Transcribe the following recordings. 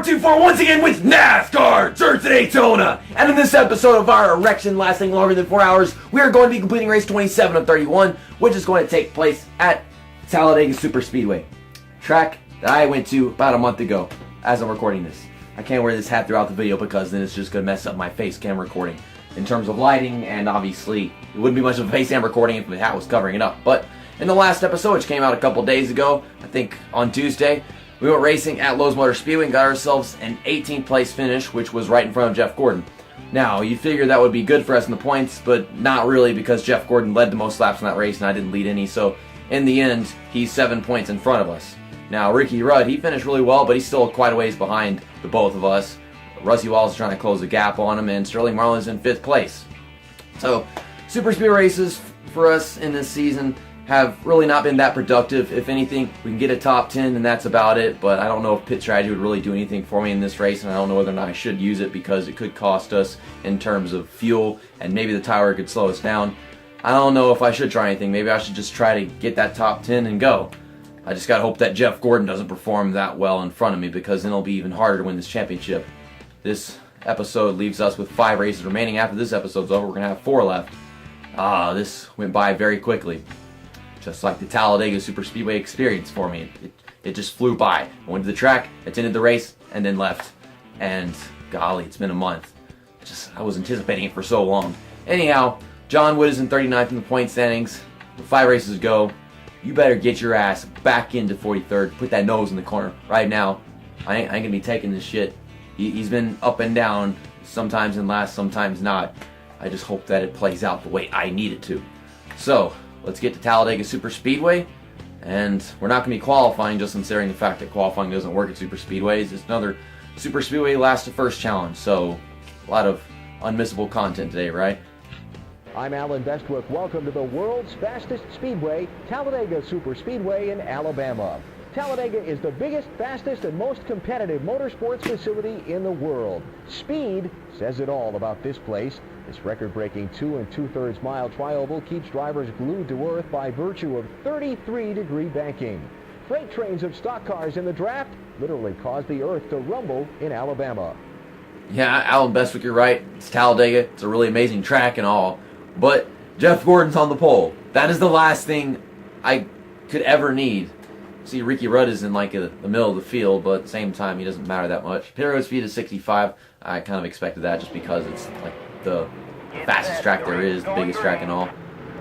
424 once again with NASCAR Dirt to Daytona. And in this episode of our erection lasting longer than 4 hours, we are going to be completing race 27 of 31, which is going to take place at Talladega Superspeedway, track that I went to about a month ago as I'm recording this. I can't wear this hat throughout the video because then it's just going to mess up my face cam recording in terms of lighting, and obviously it wouldn't be much of a face cam recording if the hat was covering it up. But in the last episode, which came out a couple days ago, I think on Tuesday, we went racing at Lowe's Motor Speedway and got ourselves an 18th place finish, which was right in front of Jeff Gordon. Now, you figure that would be good for us in the points, but not really, because Jeff Gordon led the most laps in that race and I didn't lead any, so in the end, he's 7 points in front of us. Now, Ricky Rudd, he finished really well, but he's still quite a ways behind the both of us. Rusty Wallace is trying to close the gap on him, and Sterling Marlin's in 5th place. So, super speed races for us in this season have really not been that productive. If anything, we can get a top 10 and that's about it, but I don't know if pit strategy would really do anything for me in this race, and I don't know whether or not I should use it because it could cost us in terms of fuel, and maybe the tire could slow us down. I don't know if I should try anything. Maybe I should just try to get that top 10 and go. I just gotta hope that Jeff Gordon doesn't perform that well in front of me, because then it'll be even harder to win this championship. This episode leaves us with 5 races remaining. After this episode's over, we're gonna have 4 left. This went by very quickly. Just like the Talladega Superspeedway experience for me. It just flew by. I went to the track, attended the race, and then left. And golly, it's been a month. I was anticipating it for so long. Anyhow, John Wood is in 39th in the point standings. With 5 races to go, you better get your ass back into 43rd. Put that nose in the corner right now. I ain't gonna be taking this shit. He's been up and down, sometimes in last, sometimes not. I just hope that it plays out the way I need it to. So, let's get to Talladega Superspeedway, and we're not going to be qualifying, just considering the fact that qualifying doesn't work at Superspeedways. It's another Superspeedway last to first challenge, so a lot of unmissable content today, right? I'm Alan Bestwick. Welcome to the world's fastest speedway, Talladega Superspeedway in Alabama. Talladega is the biggest, fastest, and most competitive motorsports facility in the world. Speed says it all about this place. This record-breaking 2 2/3 mile tri-oval keeps drivers glued to earth by virtue of 33-degree banking. Freight trains of stock cars in the draft literally caused the earth to rumble in Alabama. Yeah, Alan Bestwick, you're right. It's Talladega. It's a really amazing track and all. But Jeff Gordon's on the pole. That is the last thing I could ever need. See, Ricky Rudd is in like the middle of the field, but at the same time, he doesn't matter that much. Pit road speed is 65. I kind of expected that just because it's like the fastest track there is, the biggest track and all.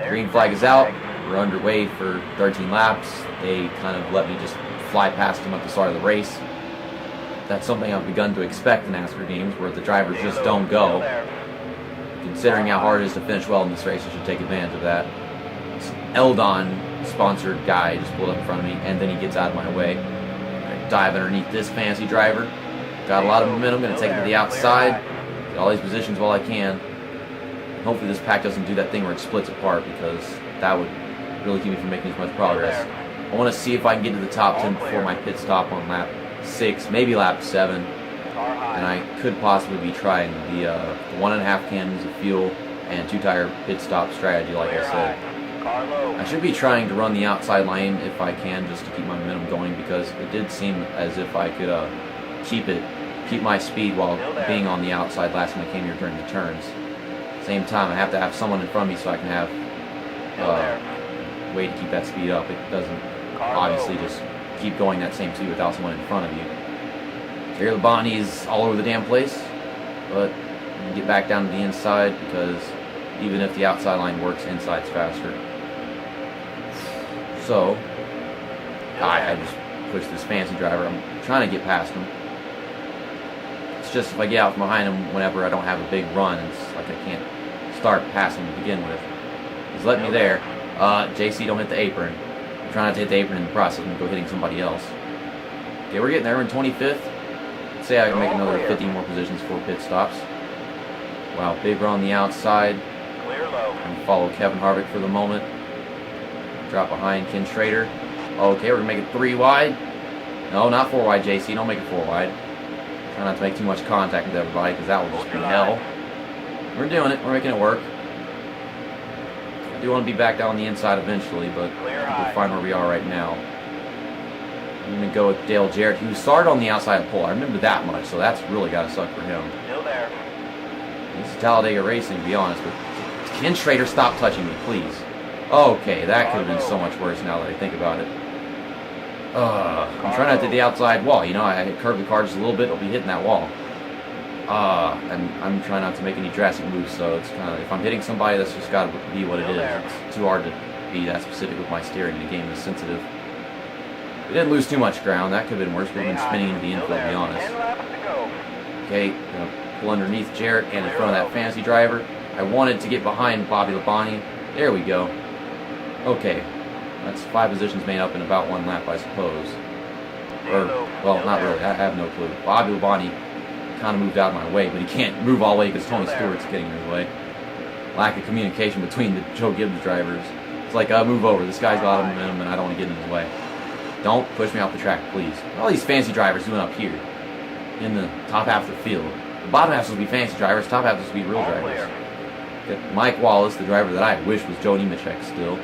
Green flag is out. We're underway for 13 laps. They kind of let me just fly past them at the start of the race. That's something I've begun to expect in NASCAR games, where the drivers just don't go. Considering how hard it is to finish well in this race, I should take advantage of that. This Eldon sponsored guy just pulled up in front of me, and then he gets out of my way. I dive underneath this fancy driver. Got a lot of momentum, gonna take it to the outside. Get all these positions while I can. Hopefully this pack doesn't do that thing where it splits apart, because that would really keep me from making as much progress. I want to see if I can get to the top 10 before my pit stop on lap 6, maybe lap 7. And I could possibly be trying the 1.5 cans of fuel and 2-tire pit stop strategy, like I said. I should be trying to run the outside lane if I can, just to keep my momentum going, because it did seem as if I could keep my speed while being on the outside last time I came here during the turns. Same time, I have to have someone in front of me so I can have a way to keep that speed up. It doesn't obviously just keep going that same speed without someone in front of you. So here the Bonnie's all over the damn place, but I'm going to get back down to the inside, because even if the outside line works, inside's faster. So, I just pushed this fancy driver. I'm trying to get past him. It's just if I get out from behind him whenever I don't have a big run, it's like I can't start passing to begin with. He's letting me there. JC, don't hit the apron. I'm trying not to hit the apron in the process and go hitting somebody else. Okay, we're getting there. We're in 25th. Let's say I can make another 50 more positions for pit stops. Wow, big run on the outside. And follow Kevin Harvick for the moment. Drop behind Ken Schrader. Okay, we're going to make it 3 wide. No, not 4 wide, JC. Don't make it 4 wide. Try not to make too much contact with everybody, because that will just be hell. We're doing it. We're making it work. I do want to be back down on the inside eventually, but we'll find where we are right now. I'm going to go with Dale Jarrett, who started on the outside of the pole. I remember that much, so that's really got to suck for him. Still there. This is Talladega racing, to be honest, but can Schrader stop touching me, please? Okay, that could have been so much worse now that I think about it. I'm trying not to hit the outside wall. You know, I curved the car just a little bit, it'll be hitting that wall. And I'm trying not to make any drastic moves, so it's kind of, if I'm hitting somebody, that's just got to be what it is. It's too hard to be that specific with my steering. The game is sensitive. We didn't lose too much ground. That could have been worse. We've been spinning into the infield, to be honest. Okay, gonna pull underneath Jarrett and in front of that fantasy driver. I wanted to get behind Bobby Labonte. There we go. Okay, that's 5 positions made up in about 1 lap, I suppose. Or, well, not really. I have no clue. Bobby Labonte kind of moved out of my way, but he can't move all the way because Tony Stewart's getting in his way. Lack of communication between the Joe Gibbs drivers. It's like, move over. This guy's got a momentum, and I don't want to get in his way. Don't push me off the track, please. What are all these fancy drivers doing up here in the top half of the field? The bottom half is supposed to be fancy drivers. Top half is supposed to be real drivers. Got Mike Wallace, the driver that I wish was Joe Nemechek still.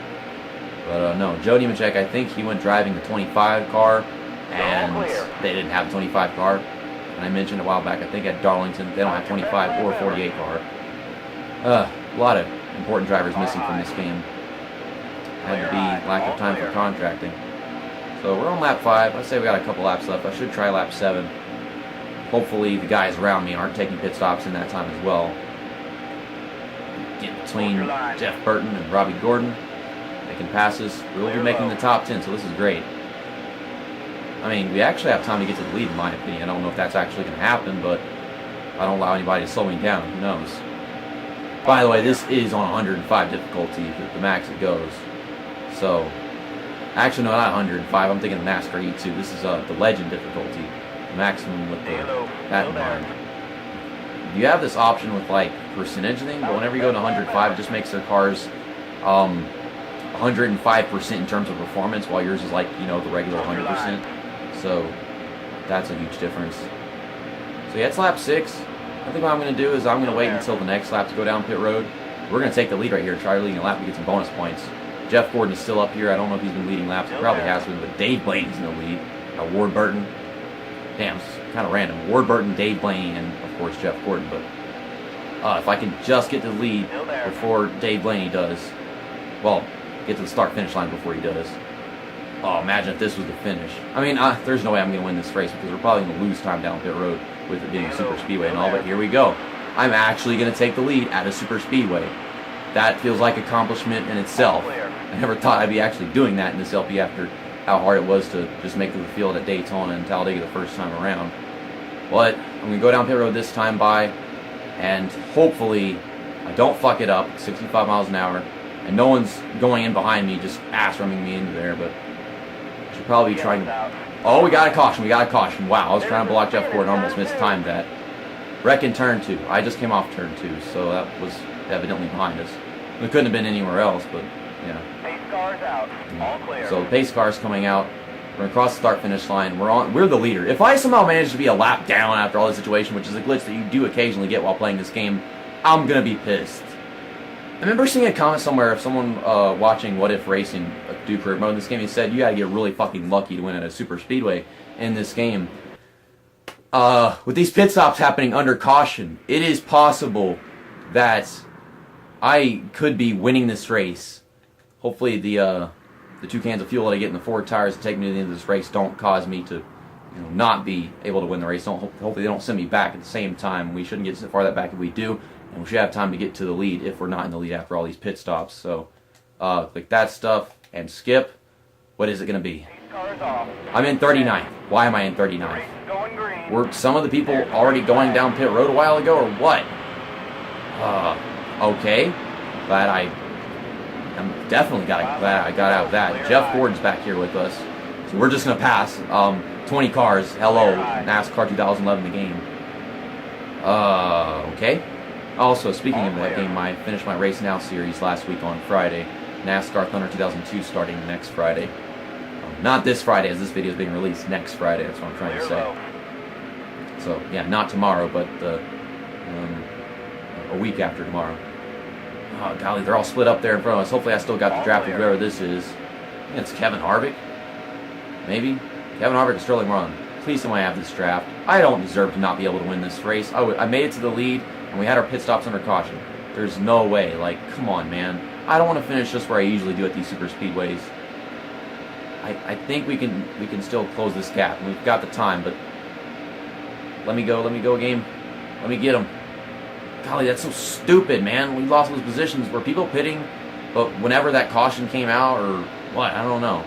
But no, Joe Nemechek, I think he went driving the 25 car, and they didn't have a 25 car. And I mentioned a while back, I think at Darlington, they don't have 25 or 48 car. A lot of important drivers missing from this game. Had to be lack of time for contracting. So we're on lap 5. Let's say we got a couple laps left. I should try lap 7. Hopefully the guys around me aren't taking pit stops in that time as well. Get between Jeff Burton and Robbie Gordon. Making passes. We'll be making the top 10, so this is great. I mean, we actually have time to get to the lead, in my opinion. I don't know if that's actually going to happen, but I don't allow anybody to slow me down. Who knows? By the way, this is on 105 difficulty, the max it goes. So, actually, no, not 105. I'm thinking of NASCAR E2. This is the Legend difficulty, the maximum with that in mind. You have this option with like percentage thing, but whenever you go to 105, it just makes their cars 105% in terms of performance, while yours is like, you know, the regular 100%. So that's a huge difference. So yeah, it's lap 6. I think what I'm going to do is I'm going to wait until the next lap to go down pit road. We're going to take the lead right here, try leading a lap to get some bonus points. Jeff Gordon is still up here. I don't know if he's been leading laps. He probably has been, but Dave Blaney's in the lead. Ward Burton. Damn, it's kind of random. Ward Burton, Dave Blaney, and of course Jeff Gordon. But if I can just get to the lead before Dave Blaney does, well, get to the start-finish line before he does. Oh, imagine if this was the finish. I mean, there's no way I'm going to win this race because we're probably going to lose time down pit road with it being a super speedway and all, but here we go. I'm actually going to take the lead at a super speedway. That feels like accomplishment in itself. I never thought I'd be actually doing that in this LP after how hard it was to just make the field at Daytona and Talladega the first time around. But I'm going to go down pit road this time by, and hopefully I don't fuck it up, 65 miles an hour, and no one's going in behind me, just ass-rumming me into there, but I should probably be trying to... Oh, we got a caution, Wow, I was trying to block Jeff Gordon, almost mistimed that. Wreck in turn 2. I just came off turn 2, so that was evidently behind us. It couldn't have been anywhere else, but yeah. Pace cars out. All clear. So the pace car's coming out. We're gonna cross the start-finish line. We're the leader. If I somehow manage to be a lap down after all this situation, which is a glitch that you do occasionally get while playing this game, I'm gonna be pissed. I remember seeing a comment somewhere of someone watching What If Racing do career mode in this game. He said you gotta get really fucking lucky to win at a super speedway in this game. With these pit stops happening under caution, it is possible that I could be winning this race. Hopefully the 2 cans of fuel that I get in the 4 tires to take me to the end of this race don't cause me to, you know, not be able to win the race. Hopefully they don't send me back at the same time. We shouldn't get so far that back if we do, and we should have time to get to the lead if we're not in the lead after all these pit stops. So, click that stuff and skip. What is it going to be? I'm in 39th. Why am I in 39th? Were some of the people already going down pit road a while ago, or what? Okay. I'm definitely glad I got out of that. Jeff Gordon's back here with us. So we're just going to pass 20 cars. Hello, NASCAR 2011, the game. Okay. Also, speaking of that game, I finished my Race Now series last week on Friday. NASCAR Thunder 2002 starting next Friday. Not this Friday, as this video is being released. Next Friday, that's what I'm trying to say. So, yeah, not tomorrow, but a week after tomorrow. Oh, golly, they're all split up there in front of us. Hopefully I still got the draft of whoever this is. I think it's Kevin Harvick. Maybe. Kevin Harvick and Sterling Marlin, please tell me I have this draft. I don't deserve to not be able to win this race. I made it to the lead, and we had our pit stops under caution. There's no way. Like, come on, man. I don't want to finish just where I usually do at these super speedways. I think we can still close this gap, and we've got the time, but let me go, game. Let me get him. Golly, that's so stupid, man. We lost those positions. Were people pitting, but whenever that caution came out, or what? I don't know.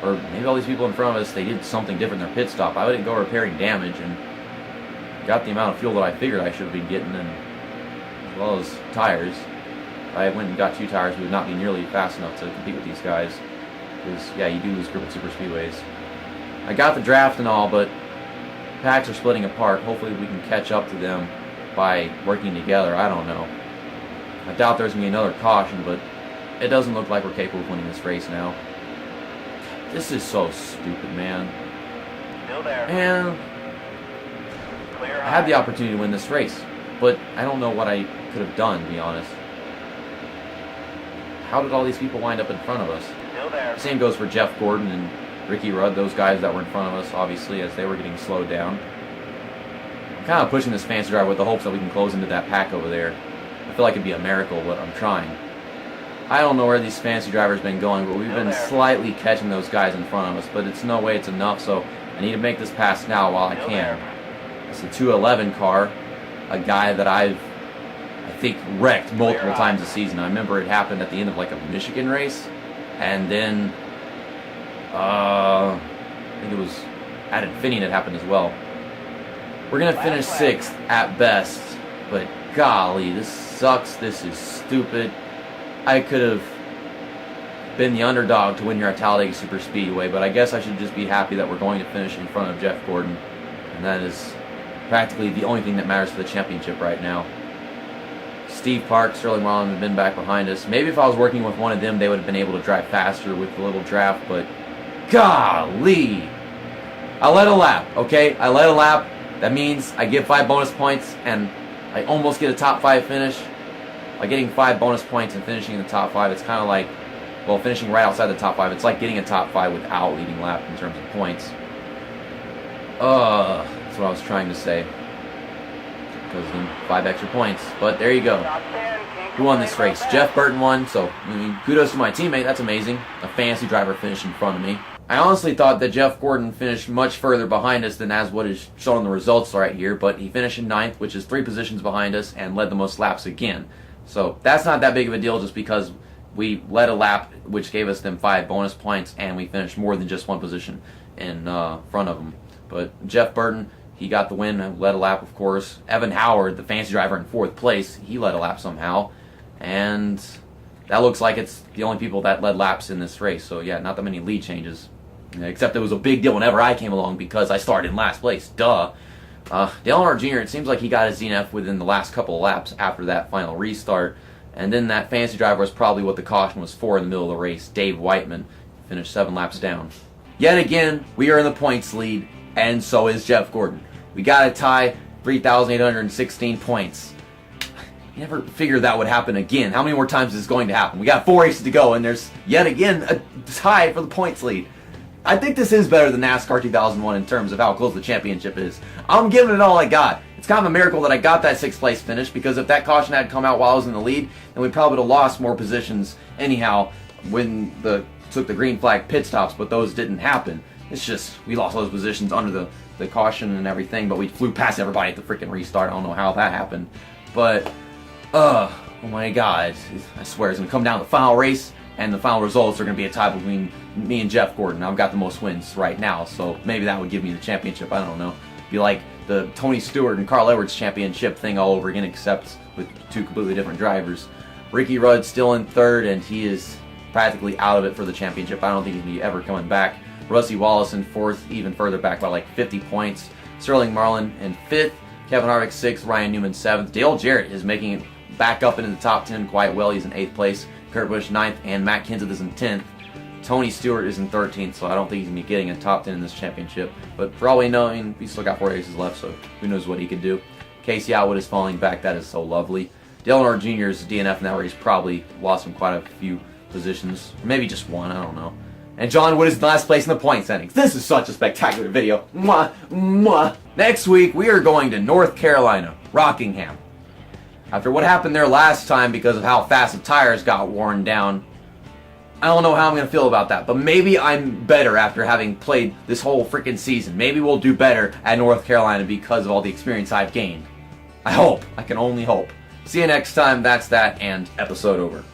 Or maybe all these people in front of us, they did something different in their pit stop. I didn't go repairing damage and got the amount of fuel that I figured I should have been getting, and as well as tires. If I went and got 2 tires, we would not be nearly fast enough to compete with these guys. Because, yeah, you do lose grip at super speedways. I got the draft and all, but packs are splitting apart. Hopefully we can catch up to them by working together. I don't know. I doubt there's going to be another caution, but it doesn't look like we're capable of winning this race now. This is so stupid, man. Still there. And Clear I had the opportunity to win this race, but I don't know what I could have done, to be honest. How did all these people wind up in front of us? Still there. Same goes for Jeff Gordon and Ricky Rudd, those guys that were in front of us, obviously, as they were getting slowed down. I'm kind of pushing this fancy driver with the hopes that we can close into that pack over there. I feel like it'd be a miracle, but I'm trying. I don't know where these fancy drivers have been going, but we've been slightly catching those guys in front of us, but it's no way it's enough, so I need to make this pass now while I can. It's a 211 car, a guy that I think wrecked multiple times this season. I remember it happened at the end of like a Michigan race, and then I think it was at Infineon it happened as well. We're going to finish 6th at best, but golly, this sucks. This is stupid. I could have been the underdog to win here at Talladega Super Speedway, but I guess I should just be happy that we're going to finish in front of Jeff Gordon, and that is practically the only thing that matters for the championship right now. Steve Park, Sterling Marlin have been back behind us. Maybe if I was working with one of them, they would have been able to drive faster with the little draft, but golly! I led a lap, okay? I led a lap. That means I get 5 bonus points, and I almost get a top 5 finish. By getting 5 bonus points and finishing in the top 5, it's kind of like, well, finishing right outside the top 5. It's like getting a top 5 without leading lap in terms of points. That's what I was trying to say. Because then 5 extra points. But there you go. Who won this race? Jeff Burton won, so I mean, kudos to my teammate. That's amazing. A fancy driver finished in front of me. I honestly thought that Jeff Gordon finished much further behind us than as what is shown in the results right here, but he finished in 9th, which is 3 positions behind us, and led the most laps again. So that's not that big of a deal just because we led a lap, which gave us them 5 bonus points, and we finished more than just 1 position in front of him. But Jeff Burton, he got the win, led a lap, of course. Evan Howard, the fancy driver in 4th place, he led a lap somehow. And that looks like it's the only people that led laps in this race. So yeah, not that many lead changes. Except it was a big deal whenever I came along because I started in last place. Duh. Dale Earnhardt Jr., it seems like he got his DNF within the last couple of laps after that final restart. And then that fancy driver was probably what the caution was for in the middle of the race. Dave Whiteman finished 7 laps down. Yet again, we are in the points lead, and so is Jeff Gordon. We got a tie, 3,816 points. You never figured that would happen again. How many more times is this going to happen? We got 4 races to go, and there's yet again a tie for the points lead. I think this is better than NASCAR 2001 in terms of how close the championship is. I'm giving it all I got. It's kind of a miracle that I got that 6th place finish, because if that caution had come out while I was in the lead, then we probably would have lost more positions anyhow when took the green flag pit stops, but those didn't happen. It's just, we lost those positions under the caution and everything, but we flew past everybody at the freaking restart. I don't know how that happened. But, oh my God. I swear it's going to come down to the final race, and the final results are going to be a tie between me and Jeff Gordon. I've got the most wins right now, so maybe that would give me the championship. I don't know. Be like the Tony Stewart and Carl Edwards championship thing all over again, except with 2 completely different drivers. Ricky Rudd still in 3rd, and he is practically out of it for the championship. I don't think he'll be ever coming back. Rusty Wallace in 4th, even further back by like 50 points. Sterling Marlin in 5th. Kevin Harvick 6th. Ryan Newman 7th. Dale Jarrett is making it back up into the top 10 quite well. He's in 8th place. Kurt Busch 9th, and Matt Kenseth is in 10th. Tony Stewart is in 13th, so I don't think he's going to be getting a top 10 in this championship. But for all we know, I mean, we still got 4 races left, so who knows what he could do. Casey Atwood is falling back. That is so lovely. Dale Earnhardt Jr.'s DNF in that race probably lost him quite a few positions. Or maybe just 1, I don't know. And John Wood is in last place in the point standings. This is such a spectacular video. Mwah, mwah. Next week, we are going to North Carolina, Rockingham. After what happened there last time because of how fast the tires got worn down, I don't know how I'm going to feel about that. But maybe I'm better after having played this whole freaking season. Maybe we'll do better at North Carolina because of all the experience I've gained. I hope. I can only hope. See you next time. That's that, and episode over.